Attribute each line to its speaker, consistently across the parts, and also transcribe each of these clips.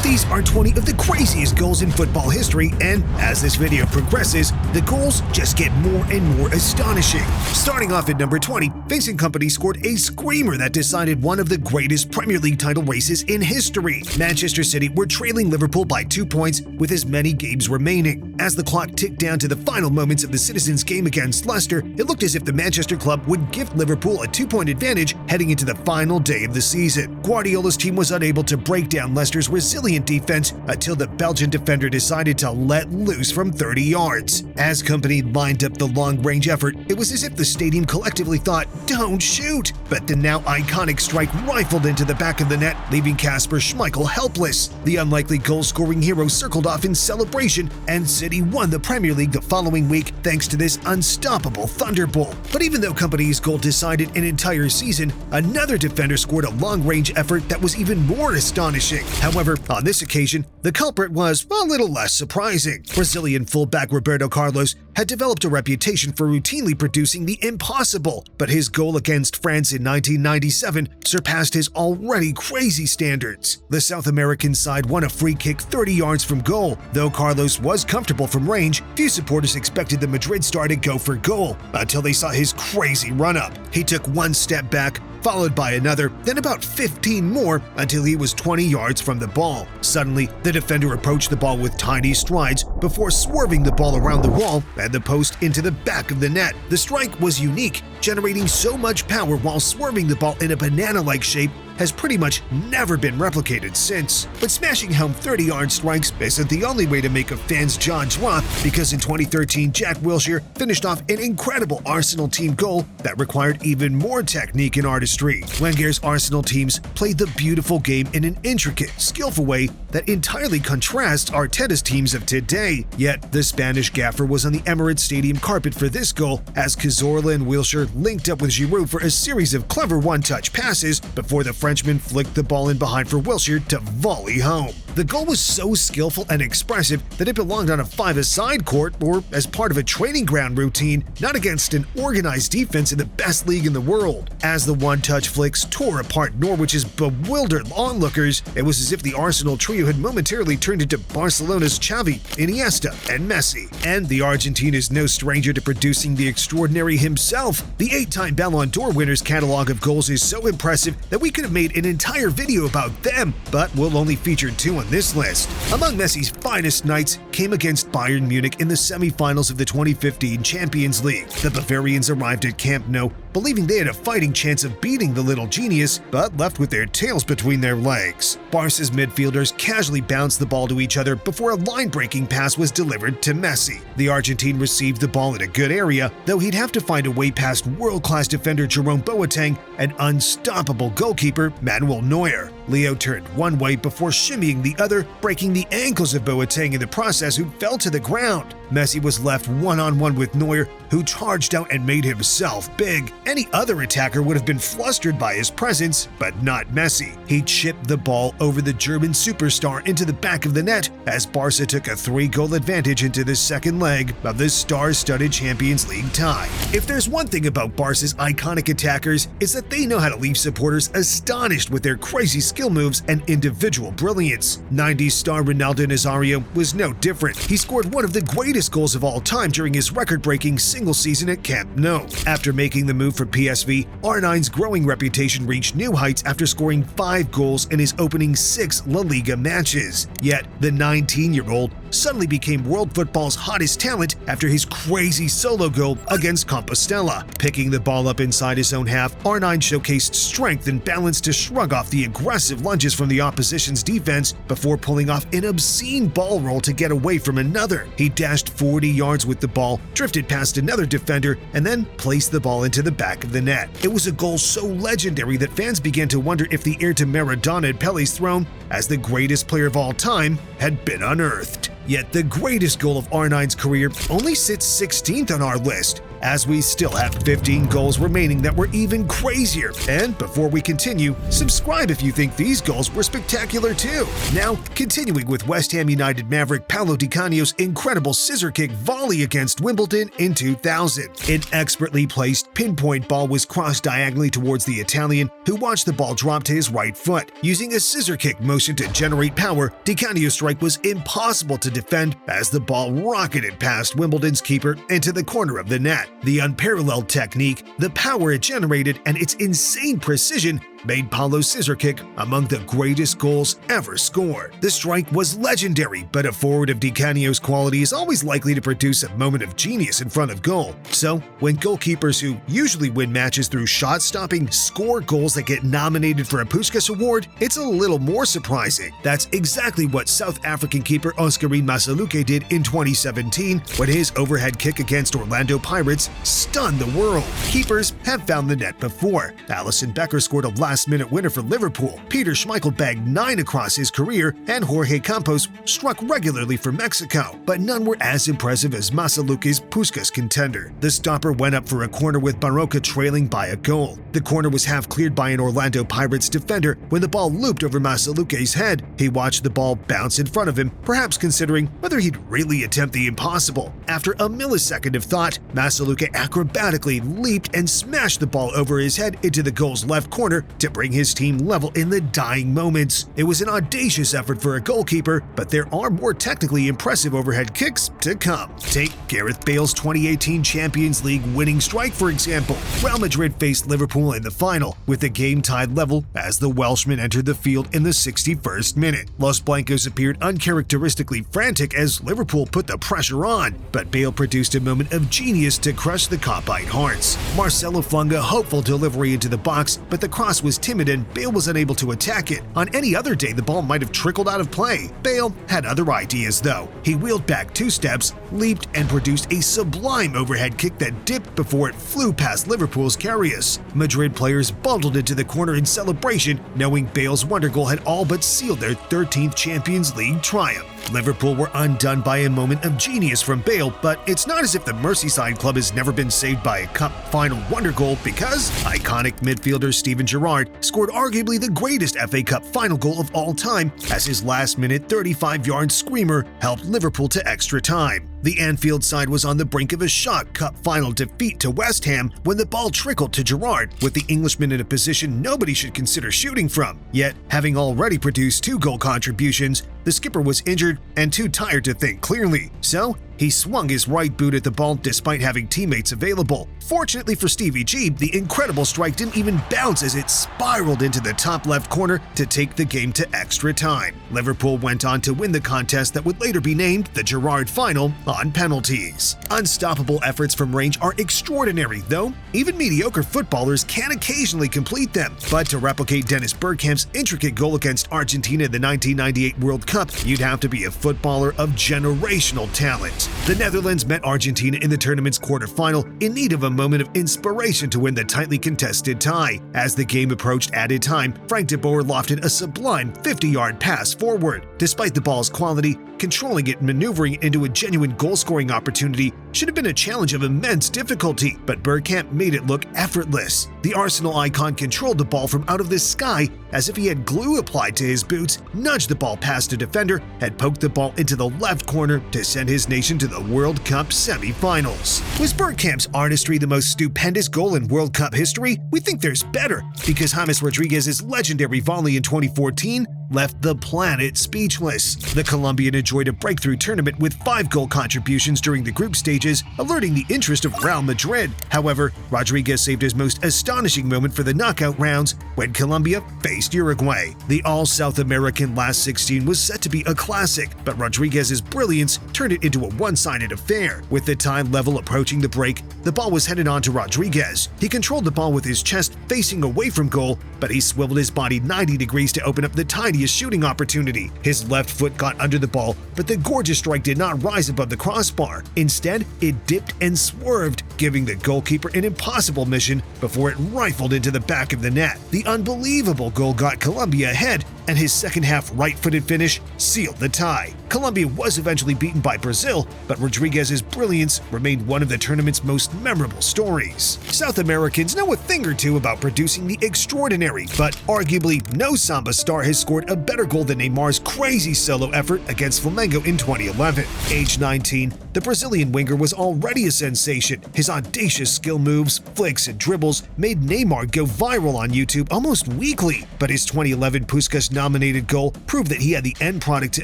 Speaker 1: These are 20 of the craziest goals in football history, and as this video progresses, the goals just get more and more astonishing. Starting off at number 20, Facing Company scored a screamer that decided one of the greatest Premier League title races in history. Manchester City were trailing Liverpool by 2 points with as many games remaining. As the clock ticked down to the final moments of the Citizens' game against Leicester, it looked as if the Manchester club would gift Liverpool a 2-point advantage heading into the final day of the season. Guardiola's team was unable to break down Leicester's resilient defense until the Belgian defender decided to let loose from 30 yards. As Company lined up the long-range effort, it was as if the stadium collectively thought, "Don't shoot!" But the now iconic strike rifled into the back of the net, leaving Kasper Schmeichel helpless. The unlikely goal-scoring hero circled off in celebration, and City won the Premier League the following week thanks to this unstoppable thunderbolt. But even though Company's goal decided an entire season, another defender scored a long-range effort that was even more astonishing. However, on this occasion, the culprit was a little less surprising. Brazilian fullback Roberto Carlos had developed a reputation for routinely producing the impossible, but his goal against France in 1997 surpassed his already crazy standards. The South American side won a free kick 30 yards from goal. Though Carlos was comfortable from range, few supporters expected the Madrid star to go for goal until they saw his crazy run-up. He took one step back, followed by another, then about 15 more until he was 20 yards from the ball. Suddenly, the defender approached the ball with tiny strides before swerving the ball around the wall and the post into the back of the net. The strike was unique, generating so much power while swerving the ball in a banana-like shape has pretty much never been replicated since. But smashing home 30-yard strikes isn't the only way to make a fan's jaw drop, because in 2013, Jack Wilshere finished off an incredible Arsenal team goal that required even more technique and artistry. Wenger's Arsenal teams played the beautiful game in an intricate, skillful way that entirely contrasts Arteta's teams of today. Yet, the Spanish gaffer was on the Emirates Stadium carpet for this goal as Cazorla and Wilshere linked up with Giroud for a series of clever one-touch passes before the Frenchman flicked the ball in behind for Wilshere to volley home. The goal was so skillful and expressive that it belonged on a five-a-side court or as part of a training ground routine, not against an organized defense in the best league in the world. As the one-touch flicks tore apart Norwich's bewildered onlookers, it was as if the Arsenal trio had momentarily turned into Barcelona's Xavi, Iniesta, and Messi. And the Argentine is no stranger to producing the extraordinary himself. The 8-time Ballon d'Or winner's catalog of goals is so impressive that we could have made an entire video about them, but we'll only feature 2 on this list. Among Messi's finest nights came against Bayern Munich in the semi-finals of the 2015 Champions League. The Bavarians arrived at Camp Nou believing they had a fighting chance of beating the little genius, but left with their tails between their legs. Barca's midfielders casually bounced the ball to each other before a line-breaking pass was delivered to Messi. The Argentine received the ball in a good area, though he'd have to find a way past world-class defender Jerome Boateng and unstoppable goalkeeper Manuel Neuer. Leo turned one way before shimmying the other, breaking the ankles of Boateng in the process, who fell to the ground. Messi was left one-on-one with Neuer, who charged out and made himself big. Any other attacker would have been flustered by his presence, but not Messi. He chipped the ball over the German superstar into the back of the net as Barca took a 3-goal advantage into the second leg of the star-studded Champions League tie. If there's one thing about Barca's iconic attackers, it's that they know how to leave supporters astonished with their crazy skill moves and individual brilliance. 90s star Ronaldo Nazario was no different. He scored one of the greatest goals of all time during his record-breaking single season at Camp Nou. After making the move for PSV, R9's growing reputation reached new heights after scoring 5 goals in his opening 6 La Liga matches. Yet, the 19-year-old suddenly became world football's hottest talent after his crazy solo goal against Compostela. Picking the ball up inside his own half, R9 showcased strength and balance to shrug off the aggressive lunges from the opposition's defense before pulling off an obscene ball roll to get away from another. He dashed 40 yards with the ball, drifted past another defender, and then placed the ball into the back of the net. It was a goal so legendary that fans began to wonder if the heir to Maradona at Pele's throne as the greatest player of all time had been unearthed. Yet the greatest goal of R9's career only sits 16th on our list. as we still have 15 goals remaining that were even crazier. And before we continue, subscribe if you think these goals were spectacular too. Now, continuing with West Ham United maverick Paolo Di Canio's incredible scissor kick volley against Wimbledon in 2000. An expertly placed pinpoint ball was crossed diagonally towards the Italian, who watched the ball drop to his right foot. Using a scissor kick motion to generate power, Di Canio's strike was impossible to defend as the ball rocketed past Wimbledon's keeper into the corner of the net. The unparalleled technique, the power it generated, and its insane precision made Paolo's scissor kick among the greatest goals ever scored. The strike was legendary, but a forward of Di Canio's quality is always likely to produce a moment of genius in front of goal. So, when goalkeepers who usually win matches through shot stopping score goals that get nominated for a Puskas Award, it's a little more surprising. That's exactly what South African keeper Oscarine Masaluke did in 2017 when his overhead kick against Orlando Pirates stunned the world. Keepers have found the net before. Alisson Becker scored a last-minute winner for Liverpool, Peter Schmeichel bagged 9 across his career, and Jorge Campos struck regularly for Mexico, but none were as impressive as Masaluke's Puskas contender. The stopper went up for a corner with Barroca trailing by a goal. The corner was half cleared by an Orlando Pirates defender when the ball looped over Masaluke's head. He watched the ball bounce in front of him, perhaps considering whether he'd really attempt the impossible. After a millisecond of thought, Masaluke acrobatically leaped and smashed the ball over his head into the goal's left corner to bring his team level in the dying moments. It was an audacious effort for a goalkeeper, but there are more technically impressive overhead kicks to come. Take Gareth Bale's 2018 Champions League winning strike, for example. Real Madrid faced Liverpool in the final, with the game tied level as the Welshman entered the field in the 61st minute. Los Blancos appeared uncharacteristically frantic as Liverpool put the pressure on, but Bale produced a moment of genius to crush the cockeyed hearts. Marcelo flung a hopeful delivery into the box, but the cross was timid and Bale was unable to attack it. On any other day, the ball might have trickled out of play. Bale had other ideas though. He wheeled back 2 steps, leaped, and produced a sublime overhead kick that dipped before it flew past Liverpool's Karius. Madrid players bundled into the corner in celebration, knowing Bale's wonder goal had all but sealed their 13th Champions League triumph. Liverpool were undone by a moment of genius from Bale, but it's not as if the Merseyside club has never been saved by a cup final wonder goal, because iconic midfielder Steven Gerrard scored arguably the greatest FA Cup final goal of all time as his last-minute 35-yard screamer helped Liverpool to extra time. The Anfield side was on the brink of a shock cup final defeat to West Ham when the ball trickled to Gerrard, with the Englishman in a position nobody should consider shooting from. Yet, having already produced 2 goal contributions, the skipper was injured and too tired to think clearly. So, he swung his right boot at the ball despite having teammates available. Fortunately for Stevie G, the incredible strike didn't even bounce as it spiraled into the top left corner to take the game to extra time. Liverpool went on to win the contest that would later be named the Gerrard Final on penalties. Unstoppable efforts from range are extraordinary, though even mediocre footballers can occasionally complete them. But to replicate Dennis Bergkamp's intricate goal against Argentina in the 1998 World Cup, you'd have to be a footballer of generational talent. The Netherlands met Argentina in the tournament's quarterfinal in need of a moment of inspiration to win the tightly contested tie. As the game approached added time, Frank de Boer lofted a sublime 50-yard pass forward. Despite the ball's quality, controlling it and maneuvering it into a genuine goal-scoring opportunity should have been a challenge of immense difficulty, but Bergkamp made it look effortless. The Arsenal icon controlled the ball from out of the sky as if he had glue applied to his boots, nudged the ball past a defender, and poked the ball into the left corner to send his nation to the World Cup semi-finals. Was Bergkamp's artistry the most stupendous goal in World Cup history? We think there's better, because James Rodriguez's legendary volley in 2014 left the planet speechless. The Colombian enjoyed a breakthrough tournament with 5 goal contributions during the group stages, alerting the interest of Real Madrid. However, Rodriguez saved his most astonishing moment for the knockout rounds when Colombia faced Uruguay. The all-South American last 16 was set to be a classic, but Rodriguez's brilliance turned it into a one-sided affair. With the time level approaching the break, the ball was headed on to Rodriguez. He controlled the ball with his chest facing away from goal, but he swiveled his body 90 degrees to open up the tiniest shooting opportunity. His left foot got under the ball, but the gorgeous strike did not rise above the crossbar. Instead, it dipped and swerved, giving the goalkeeper an impossible mission before it rifled into the back of the net. The unbelievable goal got Colombia ahead, and his second-half right-footed finish sealed the tie. Colombia was eventually beaten by Brazil, but Rodriguez's brilliance remained one of the tournament's most memorable stories. South Americans know a thing or two about producing the extraordinary, but arguably no Samba star has scored a better goal than Neymar's crazy solo effort against Flamengo in 2011. Aged 19, the Brazilian winger was already a sensation. His audacious skill moves, flicks, and dribbles made Neymar go viral on YouTube almost weekly, but his 2011 Puskas-nominated goal proved that he had the end product to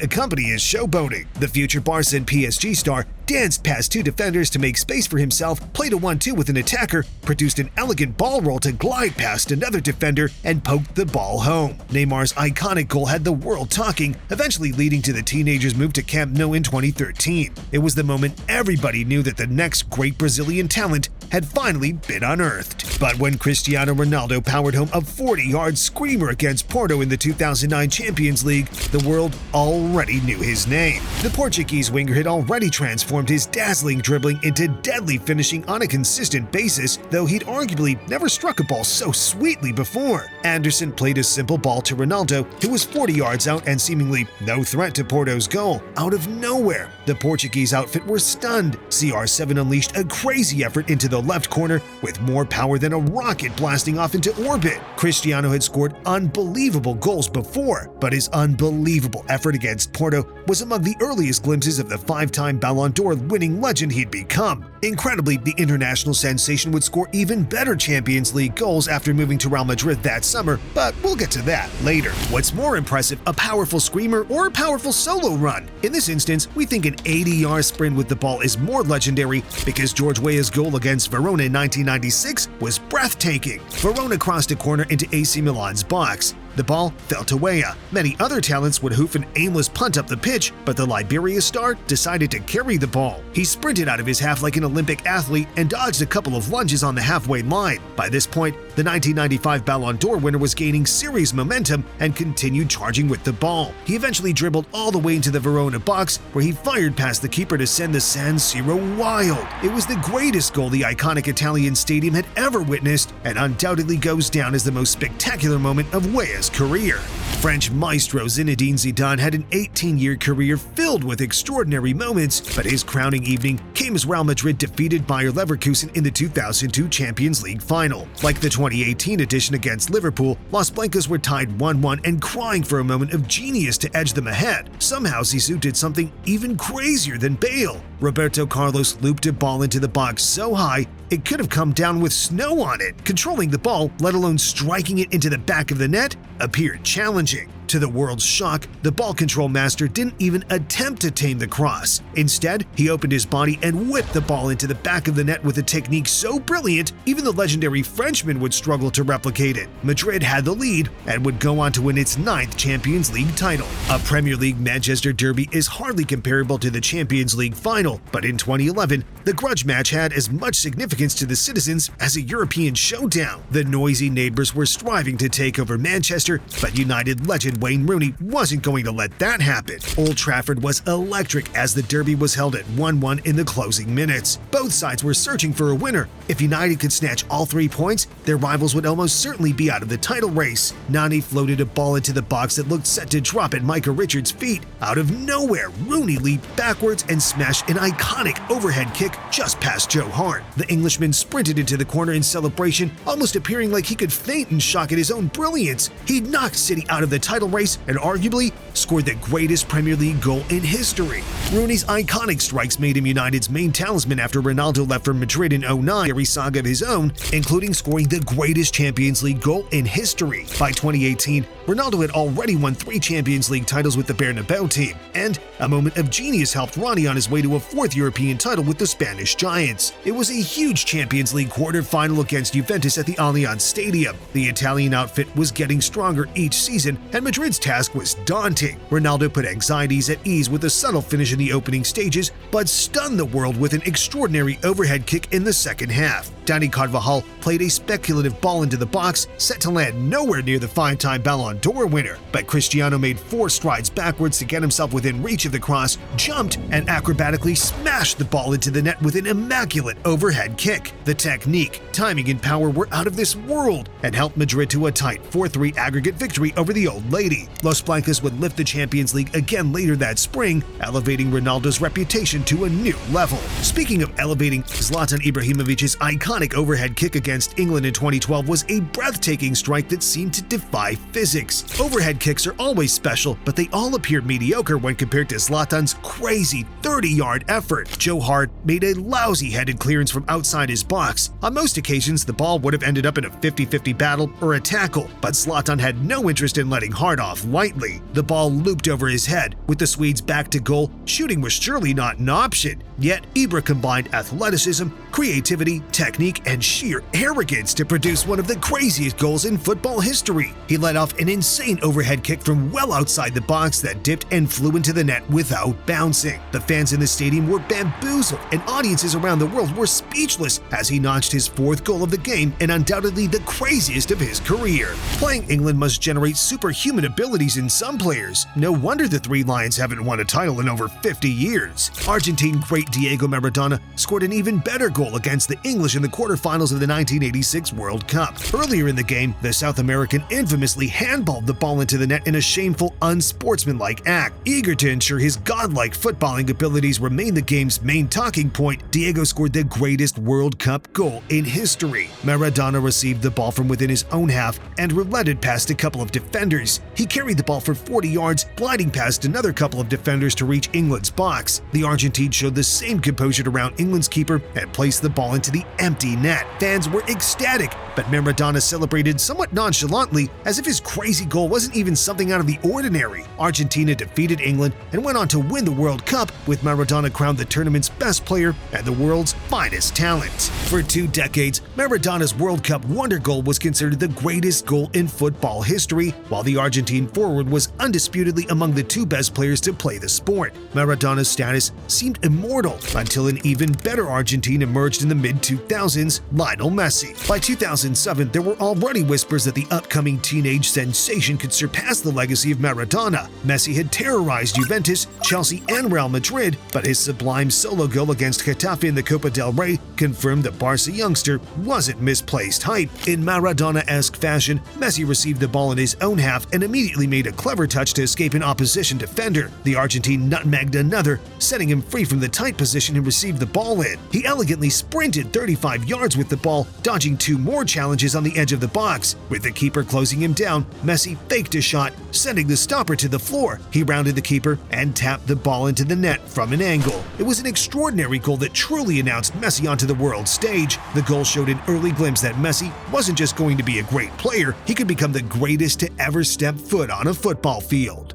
Speaker 1: accompany his showboating. The future Barca and PSG star danced past two defenders to make space for himself, played a 1-2 with an attacker, produced an elegant ball roll to glide past another defender, and poked the ball home. Neymar's iconic goal had the world talking, eventually leading to the teenager's move to Camp Nou in 2013. It was the moment everybody knew that the next great Brazilian talent had finally been unearthed. But when Cristiano Ronaldo powered home a 40-yard screamer against Porto in the 2009 Champions League, the world already knew his name. The Portuguese winger had already transformed his dazzling dribbling into deadly finishing on a consistent basis, though he'd arguably never struck a ball so sweetly before. Anderson played a simple ball to Ronaldo, who was 40 yards out and seemingly no threat to Porto's goal. Out of nowhere, the Portuguese outfit were stunned. CR7 unleashed a crazy effort into the left corner with more power than a rocket blasting off into orbit. Cristiano had scored unbelievable goals before, but his unbelievable effort against Porto was among the earliest glimpses of the 5-time Ballon d'Or winning legend he'd become. Incredibly, the international sensation would score even better Champions League goals after moving to Real Madrid that summer, but we'll get to that later. What's more impressive, a powerful screamer or a powerful solo run? In this instance, we think an 80-yard sprint with the ball is more legendary because George Weah's goal against Verona in 1996 was breathtaking. Verona crossed a corner into AC Milan's box. The ball fell to Weah. Many other talents would hoof an aimless punt up the pitch, but the Liberia star decided to carry the ball. He sprinted out of his half like an Olympic athlete and dodged a couple of lunges on the halfway line. By this point, the 1995 Ballon d'Or winner was gaining serious momentum and continued charging with the ball. He eventually dribbled all the way into the Verona box, where he fired past the keeper to send the San Siro wild. It was the greatest goal the iconic Italian stadium had ever witnessed, and undoubtedly goes down as the most spectacular moment of Weah's career. French maestro Zinedine Zidane had an 18-year career filled with extraordinary moments, but his crowning evening came as Real Madrid defeated Bayer Leverkusen in the 2002 Champions League final. Like the 2018 edition against Liverpool, Los Blancos were tied 1-1 and crying for a moment of genius to edge them ahead. Somehow Zizou did something even crazier than Bale. Roberto Carlos looped a ball into the box so high it could have come down with snow on it. Controlling the ball, let alone striking it into the back of the net, appeared challenging. To the world's shock, the ball control master didn't even attempt to tame the cross. Instead, he opened his body and whipped the ball into the back of the net with a technique so brilliant, even the legendary Frenchman would struggle to replicate it. Madrid had the lead and would go on to win its 9th Champions League title. A Premier League Manchester derby is hardly comparable to the Champions League final, but in 2011, the grudge match had as much significance to the citizens as a European showdown. The noisy neighbors were striving to take over Manchester, but United legend Wayne Rooney wasn't going to let that happen. Old Trafford was electric as the derby was held at 1-1 in the closing minutes. Both sides were searching for a winner. If United could snatch all 3 points, their rivals would almost certainly be out of the title race. Nani floated a ball into the box that looked set to drop at Micah Richards' feet. Out of nowhere, Rooney leaped backwards and smashed an iconic overhead kick just past Joe Hart. The Englishman sprinted into the corner in celebration, almost appearing like he could faint in shock at his own brilliance. He knocked City out of the title race and arguably scored the greatest Premier League goal in history. Rooney's iconic strikes made him United's main talisman after Ronaldo left for Madrid in 2009, a saga of his own, including scoring the greatest Champions League goal in history. By 2018, Ronaldo had already won 3 Champions League titles with the Bernabeu team, and a moment of genius helped Ronnie on his way to a 4th European title with the Spanish Giants. It was a huge Champions League quarter-final against Juventus at the Allianz Stadium. The Italian outfit was getting stronger each season, and Madrid's task was daunting. Ronaldo put anxieties at ease with a subtle finish in the opening stages, but stunned the world with an extraordinary overhead kick in the second half. Dani Carvajal played a speculative ball into the box, set to land nowhere near the 5-time Ballon d'Or winner, but Cristiano made 4 strides backwards to get himself within reach of the cross, jumped, and acrobatically smashed the ball into the net with an immaculate overhead kick. The technique, timing, and power were out of this world and helped Madrid to a tight 4-3 aggregate victory over the Old Lady. 1980. Los Blancos would lift the Champions League again later that spring, elevating Ronaldo's reputation to a new level. Speaking of elevating, Zlatan Ibrahimovic's iconic overhead kick against England in 2012 was a breathtaking strike that seemed to defy physics. Overhead kicks are always special, but they all appear mediocre when compared to Zlatan's crazy 30-yard effort. Joe Hart made a lousy headed clearance from outside his box. On most occasions, the ball would have ended up in a 50-50 battle or a tackle, but Zlatan had no interest in letting Hart off lightly. The ball looped over his head. With the Swedes back to goal, shooting was surely not an option. Yet, Ibra combined athleticism, creativity, technique, and sheer arrogance to produce one of the craziest goals in football history. He let off an insane overhead kick from well outside the box that dipped and flew into the net without bouncing. The fans in the stadium were bamboozled, and audiences around the world were speechless as he notched his fourth goal of the game and undoubtedly the craziest of his career. Playing England must generate superhuman abilities in some players. No wonder the Three Lions haven't won a title in over 50 years. Argentine great Diego Maradona scored an even better goal against the English in the quarterfinals of the 1986 World Cup. Earlier in the game, the South American infamously handballed the ball into the net in a shameful, unsportsmanlike act. Eager to ensure his godlike footballing abilities remain the game's main talking point, Diego scored the greatest World Cup goal in history. Maradona received the ball from within his own half and relented past a couple of defenders. He carried the ball for 40 yards, gliding past another couple of defenders to reach England's box. The Argentine showed the same composure around England's keeper and placed the ball into the empty net. Fans were ecstatic, but Maradona celebrated somewhat nonchalantly, as if his crazy goal wasn't even something out of the ordinary. Argentina defeated England and went on to win the World Cup, with Maradona crowned the tournament's best player and the world's finest talent. For 2 decades, Maradona's World Cup wonder goal was considered the greatest goal in football history, while the Argentine forward was undisputedly among the 2 best players to play the sport. Maradona's status seemed immortal until an even better Argentine emerged in the mid-2000s, Lionel Messi. By 2007, there were already whispers that the upcoming teenage sensation could surpass the legacy of Maradona. Messi had terrorized Juventus, Chelsea, and Real Madrid, but his sublime solo goal against Getafe in the Copa del Rey confirmed the Barca youngster wasn't misplaced hype. In Maradona-esque fashion, Messi received the ball in his own half and immediately made a clever touch to escape an opposition defender. The Argentine nutmegged another, setting him free from the tight position he received the ball in. He elegantly sprinted 35 yards with the ball, dodging 2 more challenges on the edge of the box. With the keeper closing him down, Messi faked a shot, sending the stopper to the floor. He rounded the keeper and tapped the ball into the net from an angle. It was an extraordinary goal that truly announced Messi onto the world stage. The goal showed an early glimpse that Messi wasn't just going to be a great player, he could become the greatest to ever step foot on a football field.